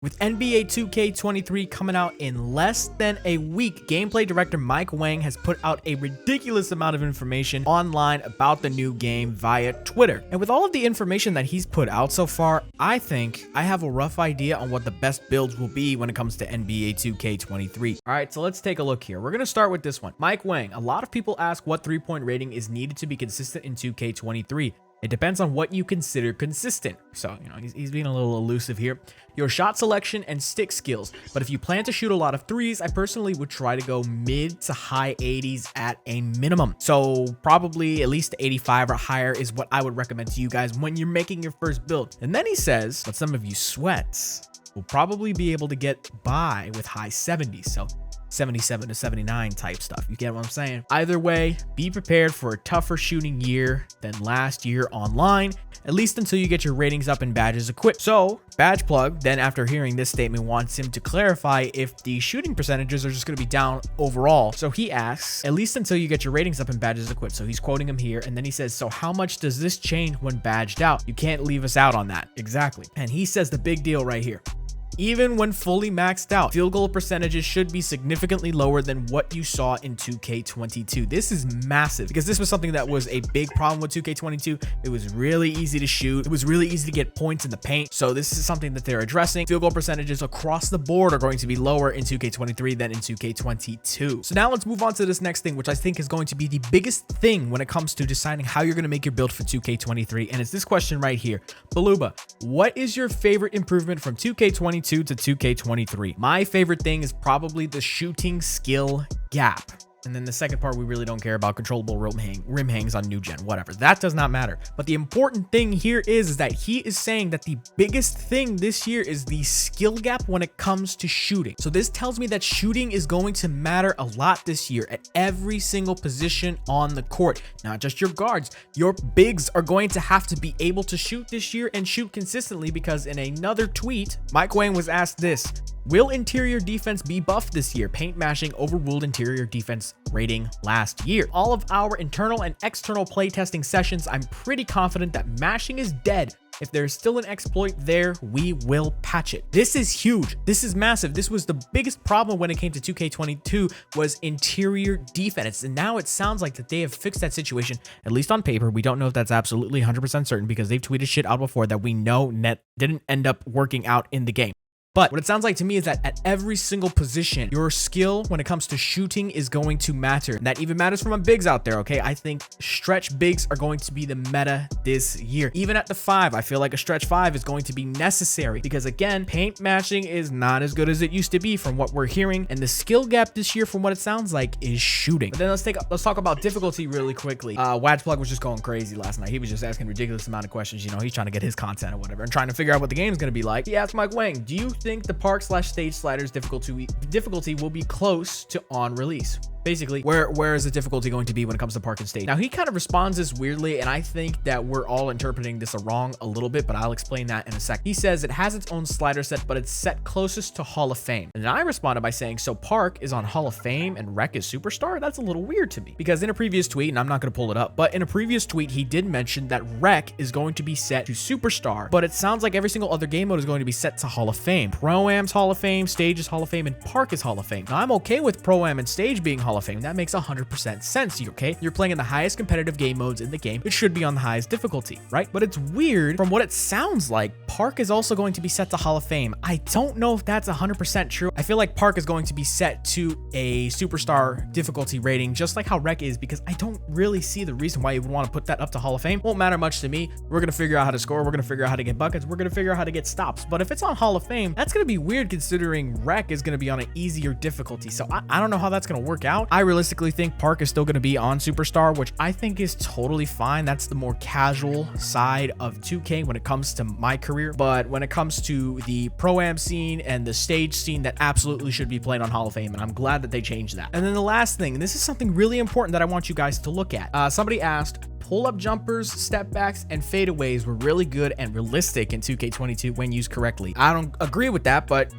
With NBA 2K23 coming out in less than a week, gameplay director Wang has put out a ridiculous amount of information online about the new game via Twitter. And with all of the information that he's put out so far, I think I have a rough idea on what the best builds will be when it comes to NBA 2K23. All right, so let's take a look here. We're going to start with this one. Wang, a lot of people ask what 3-point rating is needed to be consistent in 2K23. It depends on what you consider consistent. So, he's being a little elusive here. Your shot selection and stick skills. But if you plan to shoot a lot of threes, I personally would try to go mid to high 80s at a minimum. So probably at least 85 or higher is what I would recommend to you guys when you're making your first build. And then he says, but some of you sweats will probably be able to get by with high 70s. So 77 to 79 type stuff. You get what I'm saying? Either way, be prepared for a tougher shooting year than last year online, at least until you get your ratings up and badges equipped. So Badge Plug, then after hearing this statement, wants him to clarify if the shooting percentages are just going to be down overall. So he asks, at least until you get your ratings up and badges equipped. So he's quoting him here. And then he says, so how much does this change when badged out? You can't leave us out on that. Exactly. And he says the big deal right here. Even when fully maxed out, field goal percentages should be significantly lower than what you saw in 2K22. This is massive because this was something that was a big problem with 2K22. It was really easy to shoot. It was really easy to get points in the paint. So this is something that they're addressing. Field goal percentages across the board are going to be lower in 2K23 than in 2K22. So now let's move on to this next thing, which I think is going to be the biggest thing when it comes to deciding how you're going to make your build for 2K23. And it's this question right here. Baluba, what is your favorite improvement from 2K22 to 2K23? My favorite thing is probably the shooting skill gap. And then the second part, we really don't care about controllable rim hangs on new gen, whatever. That does not matter. But the important thing here is that he is saying that the biggest thing this year is the skill gap when it comes to shooting. So this tells me that shooting is going to matter a lot this year at every single position on the court. Not just your guards. Your bigs are going to have to be able to shoot this year and shoot consistently, because in another tweet, Wang was asked this: will interior defense be buffed this year? Paint mashing overruled interior defense rating last year. All of our internal and external playtesting sessions, I'm pretty confident that mashing is dead. If there's still an exploit there, we will patch it. This is huge. This is massive. This was the biggest problem when it came to 2K22 was interior defense. And now it sounds like that they have fixed that situation, at least on paper. We don't know if that's absolutely 100% certain because they've tweeted shit out before that we know didn't end up working out in the game. But what it sounds like to me is that at every single position, your skill when it comes to shooting is going to matter. And that even matters for my bigs out there, okay? I think stretch bigs are going to be the meta this year. Even at the 5, I feel like a stretch 5 is going to be necessary because, again, paint matching is not as good as it used to be from what we're hearing. And the skill gap this year, from what it sounds like, is shooting. But then let's talk about difficulty really quickly. Badge Plug was just going crazy last night. He was just asking ridiculous amount of questions. He's trying to get his content or whatever and trying to figure out what the game's going to be like. He asked Wang, do you think the park/stage sliders difficulty will be close to on release? Basically, where is the difficulty going to be when it comes to park and stage? Now, he kind of responds this weirdly, and I think that we're all interpreting this wrong a little bit, but I'll explain that in a sec. He says it has its own slider set, but it's set closest to Hall of Fame. And then I responded by saying, so Park is on Hall of Fame and Rec is Superstar? That's a little weird to me. Because in a previous tweet, and I'm not going to pull it up, but in a previous tweet, he did mention that Rec is going to be set to Superstar, but it sounds like every single other game mode is going to be set to Hall of Fame. Pro-Am's Hall of Fame, Stage is Hall of Fame, and Park is Hall of Fame. Now, I'm okay with Pro-Am and Stage being Hall of Fame. That makes 100% sense, okay? You're playing in the highest competitive game modes in the game. It should be on the highest difficulty, right? But it's weird from what it sounds like. Park is also going to be set to Hall of Fame. I don't know if that's 100% true. I feel like Park is going to be set to a Superstar difficulty rating, just like how Rec is, because I don't really see the reason why you would want to put that up to Hall of Fame. Won't matter much to me. We're going to figure out how to score. We're going to figure out how to get buckets. We're going to figure out how to get stops. But if it's on Hall of Fame, that's going to be weird considering Rec is going to be on an easier difficulty. So I don't know how that's going to work out. I realistically think Park is still going to be on Superstar, which I think is totally fine. That's the more casual side of 2K when it comes to my career. But when it comes to the Pro-Am scene and the stage scene, that absolutely should be played on Hall of Fame. And I'm glad that they changed that. And then the last thing, and this is something really important that I want you guys to look at. Somebody asked, pull-up jumpers, step backs, and fadeaways were really good and realistic in 2K22 when used correctly. I don't agree with that, but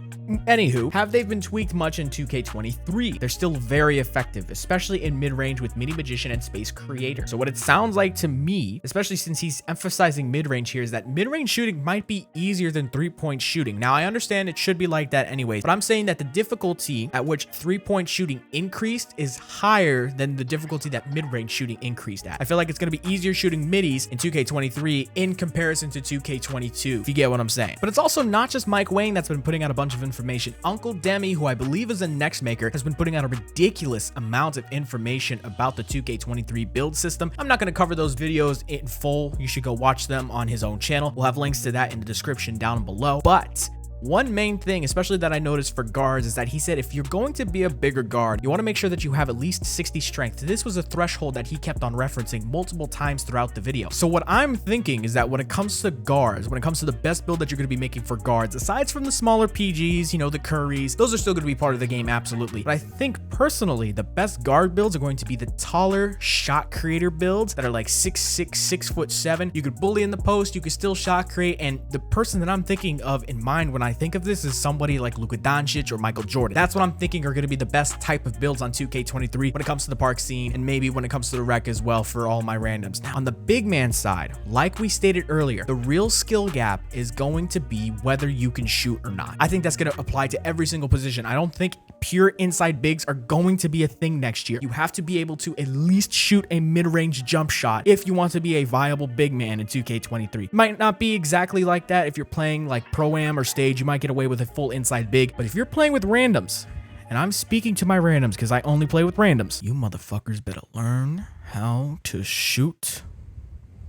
anywho, have they been tweaked much in 2K23? They're still very effective, especially in mid-range with Mini Magician and Space Creator. So what it sounds like to me, especially since he's emphasizing mid-range here, is that mid-range shooting might be easier than three-point shooting. Now, I understand it should be like that anyways, but I'm saying that the difficulty at which three-point shooting increased is higher than the difficulty that mid-range shooting increased at. I feel like it's going to be easier shooting middies in 2K23 in comparison to 2K22, if you get what I'm saying. But it's also not just Mike Wang that's been putting out a bunch of information. Uncle Demi, who I believe is a next maker, has been putting out a ridiculous amount of information about the 2K23 build system. I'm not going to cover those videos in full. You should go watch them on his own channel. We'll have links to that in the description down below. But one main thing, especially that I noticed for guards, is that he said if you're going to be a bigger guard, you want to make sure that you have at least 60 strength. This was a threshold that he kept on referencing multiple times throughout the video. So what I'm thinking is that when it comes to guards, when it comes to the best build that you're going to be making for guards, aside from the smaller PGs, you know, the Currys, those are still going to be part of the game, absolutely. But I think personally, the best guard builds are going to be the taller shot creator builds that are like 6'6", 6'7". You could bully in the post, you could still shot create, and the person that I'm thinking of in mind when I think of this is somebody like Luka Doncic or Michael Jordan. That's what I'm thinking are going to be the best type of builds on 2K23 when it comes to the park scene, and maybe when it comes to the rec as well for all my randoms. Now, on the big man side, like we stated earlier, the real skill gap is going to be whether you can shoot or not. I think that's going to apply to every single position. I don't think pure inside bigs are going to be a thing next year. You have to be able to at least shoot a mid-range jump shot if you want to be a viable big man in 2K23. Might not be exactly like that if you're playing like Pro-Am or Stage. You might get away with a full inside big, but if you're playing with randoms, and I'm speaking to my randoms because I only play with randoms, you motherfuckers better learn how to shoot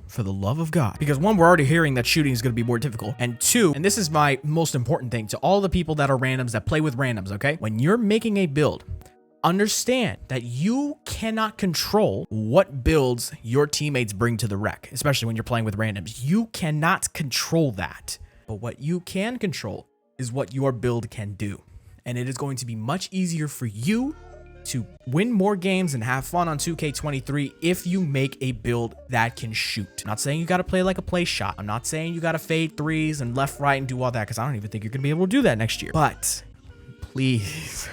for the love of God. Because one, we're already hearing that shooting is going to be more difficult, and two, and this is my most important thing to all the people that are randoms, that play with randoms, okay? When you're making a build, understand that you cannot control what builds your teammates bring to the rec, especially when you're playing with randoms. You cannot control that. But what you can control is what your build can do. And it is going to be much easier for you to win more games and have fun on 2K23 if you make a build that can shoot. I'm not saying you got to play like a play shot. I'm not saying you got to fade threes and left, right, and do all that, because I don't even think you're going to be able to do that next year. But please,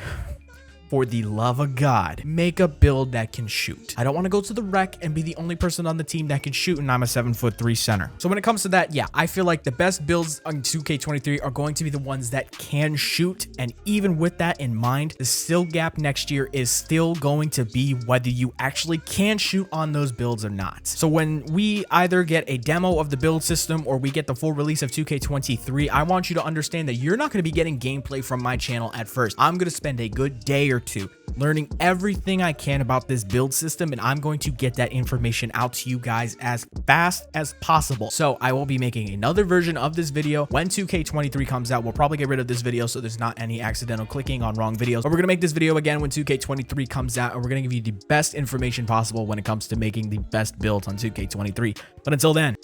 for the love of God, make a build that can shoot. I don't want to go to the rec and be the only person on the team that can shoot, and I'm a 7'3" center. So when it comes to that, yeah, I feel like the best builds on 2K23 are going to be the ones that can shoot. And even with that in mind, the skill gap next year is still going to be whether you actually can shoot on those builds or not. So when we either get a demo of the build system or we get the full release of 2K23, I want you to understand that you're not going to be getting gameplay from my channel at first. I'm going to spend a good day or two learning everything I can about this build system, and I'm going to get that information out to you guys as fast as possible. So I will be making another version of this video when 2K23 comes out. We'll probably get rid of this video so there's not any accidental clicking on wrong videos, but we're gonna make this video again when 2K23 comes out, and we're gonna give you the best information possible when it comes to making the best builds on 2K23. But until then,